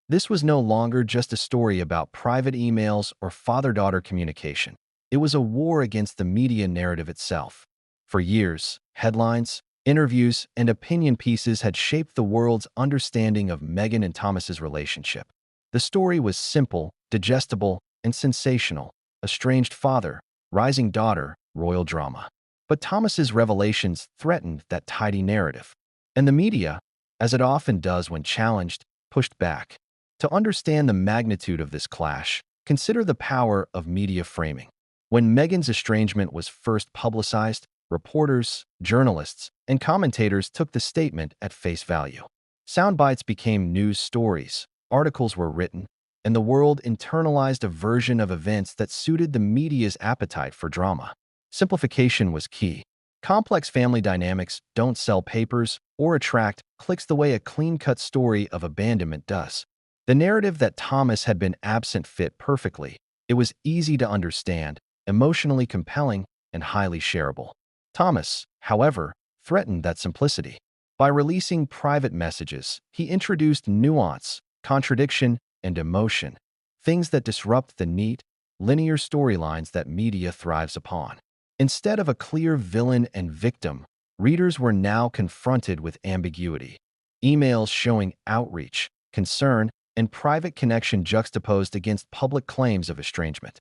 This was no longer just a story about private emails or father-daughter communication. It was a war against the media narrative itself. For years, headlines, interviews, and opinion pieces had shaped the world's understanding of Meghan and Thomas's relationship. The story was simple, digestible, and sensational. Estranged father, rising daughter, royal drama. But Thomas's revelations threatened that tidy narrative. And the media, as it often does when challenged, pushed back. To understand the magnitude of this clash, consider the power of media framing. When Meghan's estrangement was first publicized, reporters, journalists, and commentators took the statement at face value. Sound bites became news stories, articles were written, and the world internalized a version of events that suited the media's appetite for drama. Simplification was key. Complex family dynamics don't sell papers or attract clicks the way a clean-cut story of abandonment does. The narrative that Thomas had been absent fit perfectly. It was easy to understand, emotionally compelling, and highly shareable. Thomas, however, threatened that simplicity. By releasing private messages, he introduced nuance, contradiction, and emotion, things that disrupt the neat, linear storylines that media thrives upon. Instead of a clear villain and victim, readers were now confronted with ambiguity. Emails showing outreach, concern, and private connection juxtaposed against public claims of estrangement.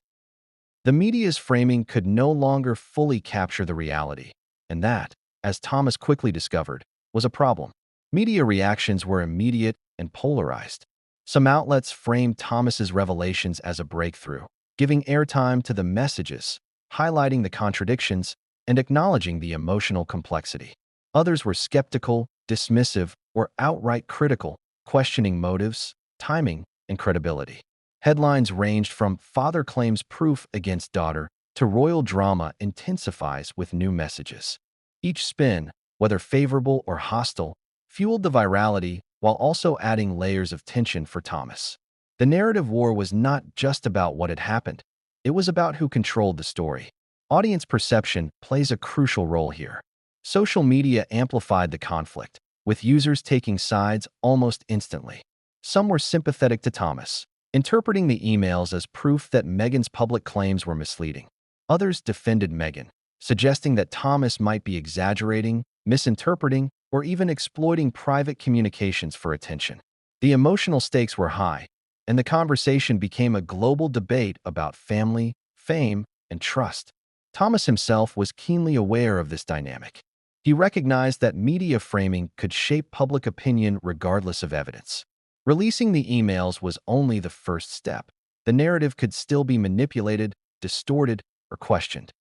The media's framing could no longer fully capture the reality, and that, as Thomas quickly discovered, was a problem. Media reactions were immediate and polarized. Some outlets framed Thomas's revelations as a breakthrough, giving airtime to the messages, highlighting the contradictions, and acknowledging the emotional complexity. Others were skeptical, dismissive, or outright critical, questioning motives, timing, and credibility. Headlines ranged from "Father claims proof against daughter" to "Royal drama intensifies with new messages." Each spin, whether favorable or hostile, fueled the virality while also adding layers of tension for Thomas. The narrative war was not just about what had happened. It was about who controlled the story. Audience perception plays a crucial role here. Social media amplified the conflict, with users taking sides almost instantly. Some were sympathetic to Thomas, interpreting the emails as proof that Meghan's public claims were misleading. Others defended Meghan, suggesting that Thomas might be exaggerating, misinterpreting, or even exploiting private communications for attention. The emotional stakes were high, and the conversation became a global debate about family, fame, and trust. Thomas himself was keenly aware of this dynamic. He recognized that media framing could shape public opinion regardless of evidence. Releasing the emails was only the first step. The narrative could still be manipulated, distorted, or questioned.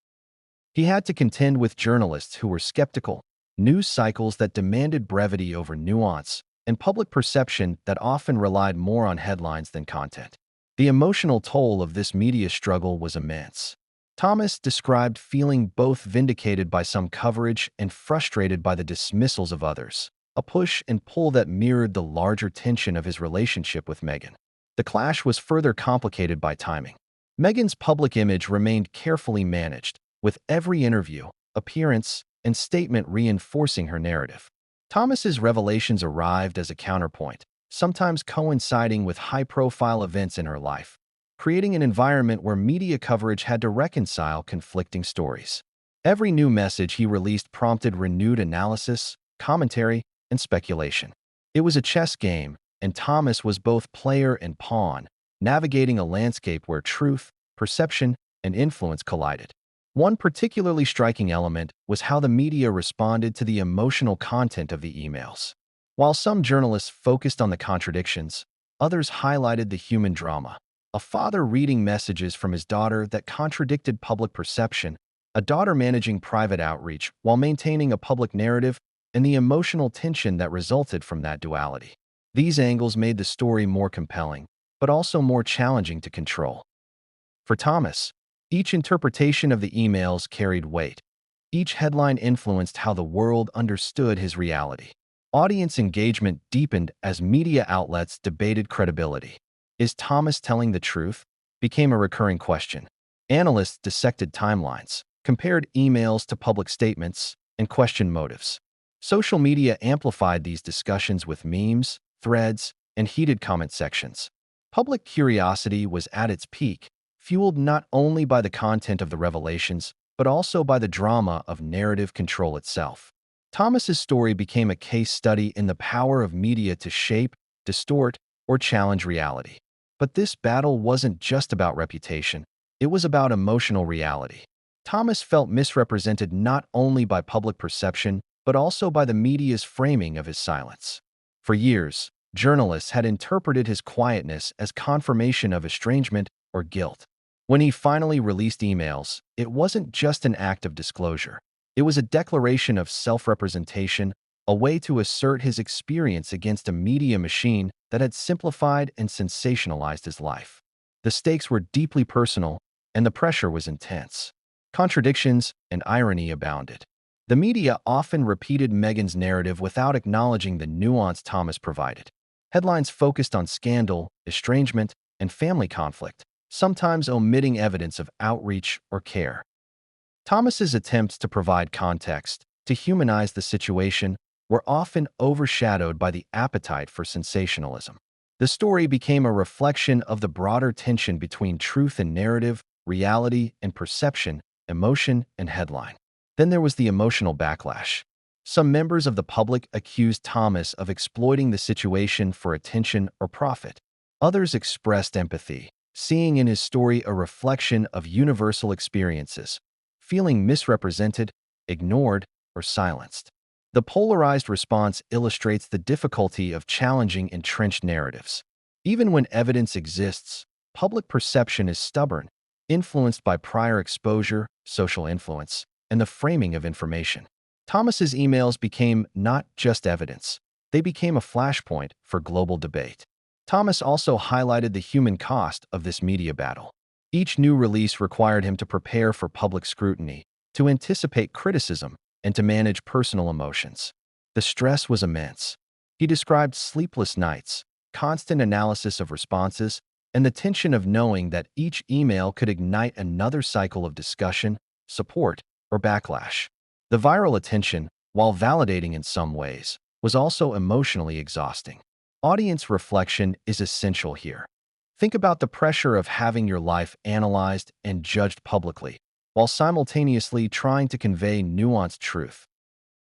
He had to contend with journalists who were skeptical, news cycles that demanded brevity over nuance, and public perception that often relied more on headlines than content. The emotional toll of this media struggle was immense. Thomas described feeling both vindicated by some coverage and frustrated by the dismissals of others, a push and pull that mirrored the larger tension of his relationship with Meghan. The clash was further complicated by timing. Meghan's public image remained carefully managed, with every interview, appearance, and statement reinforcing her narrative. Thomas's revelations arrived as a counterpoint, sometimes coinciding with high-profile events in her life, creating an environment where media coverage had to reconcile conflicting stories. Every new message he released prompted renewed analysis, commentary, and speculation. It was a chess game, and Thomas was both player and pawn, navigating a landscape where truth, perception, and influence collided. One particularly striking element was how the media responded to the emotional content of the emails. While some journalists focused on the contradictions, others highlighted the human drama. A father reading messages from his daughter that contradicted public perception, a daughter managing private outreach while maintaining a public narrative, and the emotional tension that resulted from that duality. These angles made the story more compelling, but also more challenging to control. For Thomas, each interpretation of the emails carried weight. Each headline influenced how the world understood his reality. Audience engagement deepened as media outlets debated credibility. Is Thomas telling the truth? Became a recurring question. Analysts dissected timelines, compared emails to public statements, and questioned motives. Social media amplified these discussions with memes, threads, and heated comment sections. Public curiosity was at its peak, fueled not only by the content of the revelations, but also by the drama of narrative control itself. Thomas's story became a case study in the power of media to shape, distort, or challenge reality. But this battle wasn't just about reputation, it was about emotional reality. Thomas felt misrepresented not only by public perception, but also by the media's framing of his silence. For years, journalists had interpreted his quietness as confirmation of estrangement or guilt. When he finally released emails, it wasn't just an act of disclosure. It was a declaration of self-representation, a way to assert his experience against a media machine that had simplified and sensationalized his life. The stakes were deeply personal, and the pressure was intense. Contradictions and irony abounded. The media often repeated Meghan's narrative without acknowledging the nuance Thomas provided. Headlines focused on scandal, estrangement, and family conflict, sometimes omitting evidence of outreach or care. Thomas's attempts to provide context, to humanize the situation, were often overshadowed by the appetite for sensationalism. The story became a reflection of the broader tension between truth and narrative, reality and perception, emotion and headline. Then there was the emotional backlash. Some members of the public accused Thomas of exploiting the situation for attention or profit. Others expressed empathy, seeing in his story a reflection of universal experiences, feeling misrepresented, ignored, or silenced. The polarized response illustrates the difficulty of challenging entrenched narratives. Even when evidence exists, public perception is stubborn, influenced by prior exposure, social influence, and the framing of information. Thomas's emails became not just evidence, they became a flashpoint for global debate. Thomas also highlighted the human cost of this media battle. Each new release required him to prepare for public scrutiny, to anticipate criticism, and to manage personal emotions. The stress was immense. He described sleepless nights, constant analysis of responses, and the tension of knowing that each email could ignite another cycle of discussion, support, or backlash. The viral attention, while validating in some ways, was also emotionally exhausting. Audience reflection is essential here. Think about the pressure of having your life analyzed and judged publicly, while simultaneously trying to convey nuanced truth.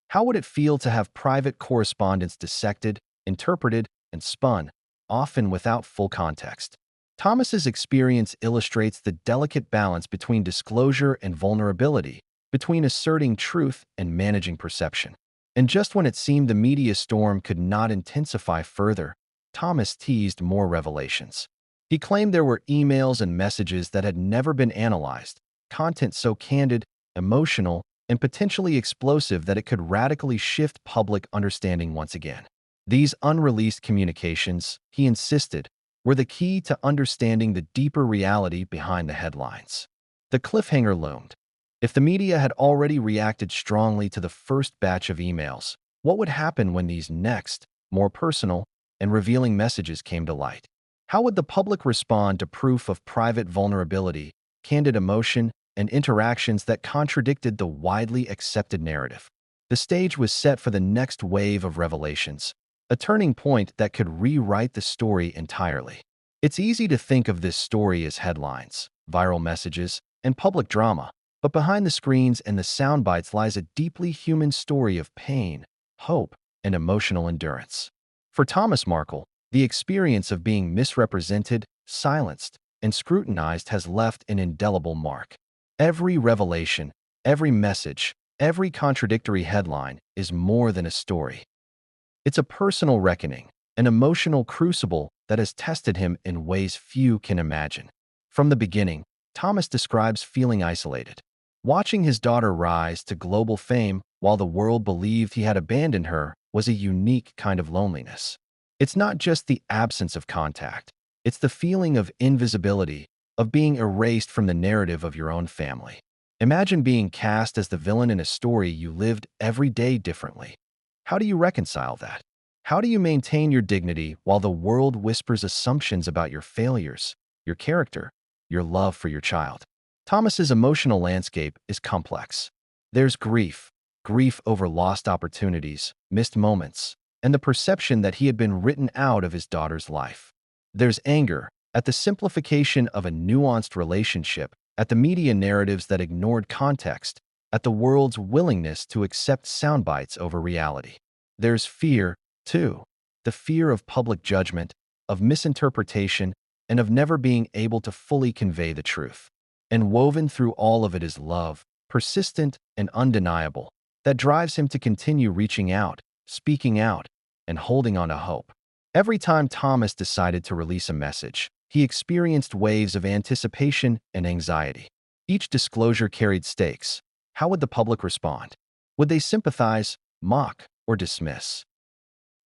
How would it feel to have private correspondence dissected, interpreted, and spun, often without full context? Thomas's experience illustrates the delicate balance between disclosure and vulnerability, between asserting truth and managing perception. And just when it seemed the media storm could not intensify further, Thomas teased more revelations. He claimed there were emails and messages that had never been analyzed, content so candid, emotional, and potentially explosive that it could radically shift public understanding once again. These unreleased communications, he insisted, were the key to understanding the deeper reality behind the headlines. The cliffhanger loomed. If the media had already reacted strongly to the first batch of emails, what would happen when these next, more personal, and revealing messages came to light? How would the public respond to proof of private vulnerability, candid emotion, and interactions that contradicted the widely accepted narrative? The stage was set for the next wave of revelations, a turning point that could rewrite the story entirely. It's easy to think of this story as headlines, viral messages, and public drama, but behind the screens and the soundbites lies a deeply human story of pain, hope, and emotional endurance. For Thomas Markle, the experience of being misrepresented, silenced, and scrutinized has left an indelible mark. Every revelation, every message, every contradictory headline is more than a story. It's a personal reckoning, an emotional crucible that has tested him in ways few can imagine. From the beginning, Thomas describes feeling isolated. Watching his daughter rise to global fame while the world believed he had abandoned her was a unique kind of loneliness. It's not just the absence of contact, it's the feeling of invisibility, of being erased from the narrative of your own family. Imagine being cast as the villain in a story you lived every day differently. How do you reconcile that? How do you maintain your dignity while the world whispers assumptions about your failures, your character, your love for your child? Thomas's emotional landscape is complex. There's grief over lost opportunities, missed moments, and the perception that he had been written out of his daughter's life. There's anger at the simplification of a nuanced relationship, at the media narratives that ignored context, at the world's willingness to accept soundbites over reality. There's fear, too, the fear of public judgment, of misinterpretation, and of never being able to fully convey the truth. And woven through all of it is love, persistent and undeniable, that drives him to continue reaching out, speaking out, and holding on to hope. Every time Thomas decided to release a message, he experienced waves of anticipation and anxiety. Each disclosure carried stakes. How would the public respond? Would they sympathize, mock, or dismiss?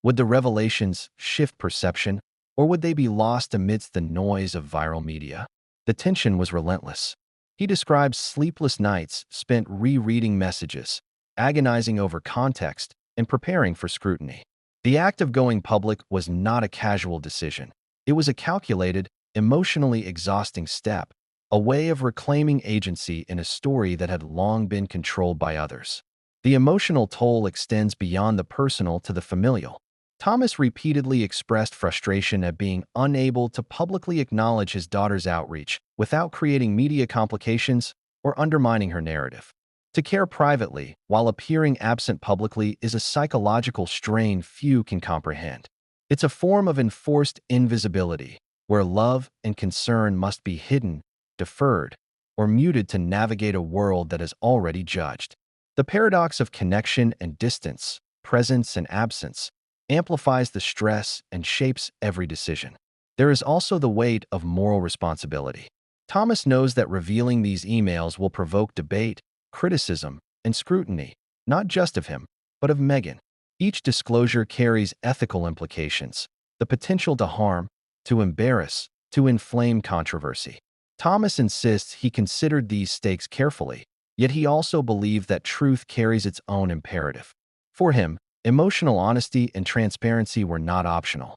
Would the revelations shift perception, or would they be lost amidst the noise of viral media? The tension was relentless. He describes sleepless nights spent rereading messages, agonizing over context, and preparing for scrutiny. The act of going public was not a casual decision. It was a calculated, emotionally exhausting step, a way of reclaiming agency in a story that had long been controlled by others. The emotional toll extends beyond the personal to the familial. Thomas repeatedly expressed frustration at being unable to publicly acknowledge his daughter's outreach without creating media complications or undermining her narrative. To care privately while appearing absent publicly is a psychological strain few can comprehend. It's a form of enforced invisibility, where love and concern must be hidden, deferred, or muted to navigate a world that is already judged. The paradox of connection and distance, presence and absence, amplifies the stress and shapes every decision. There is also the weight of moral responsibility. Thomas knows that revealing these emails will provoke debate, criticism, and scrutiny, not just of him, but of Meghan. Each disclosure carries ethical implications, the potential to harm, to embarrass, to inflame controversy. Thomas insists he considered these stakes carefully, yet he also believed that truth carries its own imperative. For him, emotional honesty and transparency were not optional.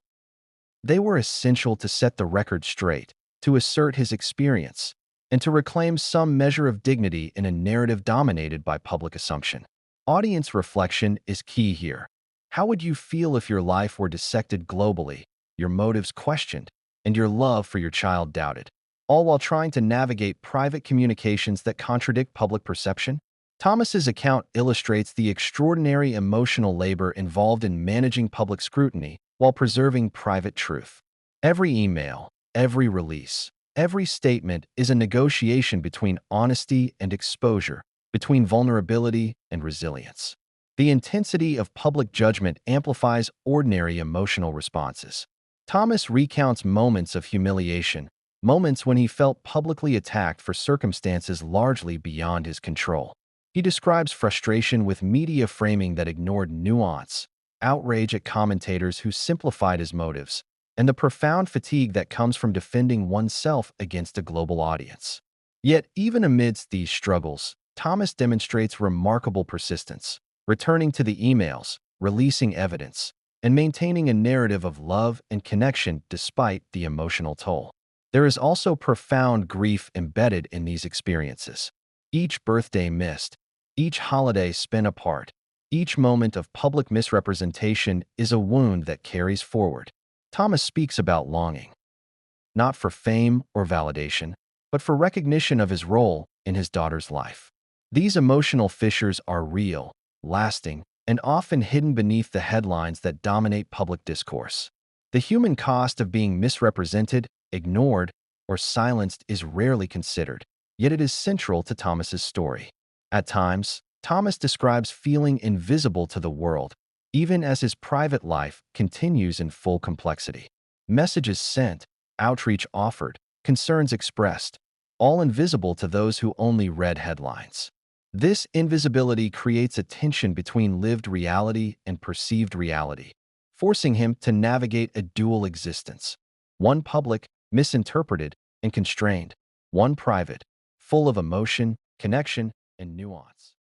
They were essential to set the record straight, to assert his experience, and to reclaim some measure of dignity in a narrative dominated by public assumption. Audience reflection is key here. How would you feel if your life were dissected globally, your motives questioned, and your love for your child doubted, all while trying to navigate private communications that contradict public perception? Thomas's account illustrates the extraordinary emotional labor involved in managing public scrutiny while preserving private truth. Every email, every release, every statement is a negotiation between honesty and exposure, between vulnerability and resilience. The intensity of public judgment amplifies ordinary emotional responses. Thomas recounts moments of humiliation, moments when he felt publicly attacked for circumstances largely beyond his control. He describes frustration with media framing that ignored nuance, outrage at commentators who simplified his motives, and the profound fatigue that comes from defending oneself against a global audience. Yet, even amidst these struggles, Thomas demonstrates remarkable persistence, returning to the emails, releasing evidence, and maintaining a narrative of love and connection despite the emotional toll. There is also profound grief embedded in these experiences. Each birthday missed, each holiday spent apart, each moment of public misrepresentation is a wound that carries forward. Thomas speaks about longing, not for fame or validation, but for recognition of his role in his daughter's life. These emotional fissures are real, lasting, and often hidden beneath the headlines that dominate public discourse. The human cost of being misrepresented, ignored, or silenced is rarely considered, yet it is central to Thomas's story. At times, Thomas describes feeling invisible to the world, even as his private life continues in full complexity. Messages sent, outreach offered, concerns expressed, all invisible to those who only read headlines. This invisibility creates a tension between lived reality and perceived reality, forcing him to navigate a dual existence. One public, misinterpreted, and constrained. One private, full of emotion, connection, and nuance.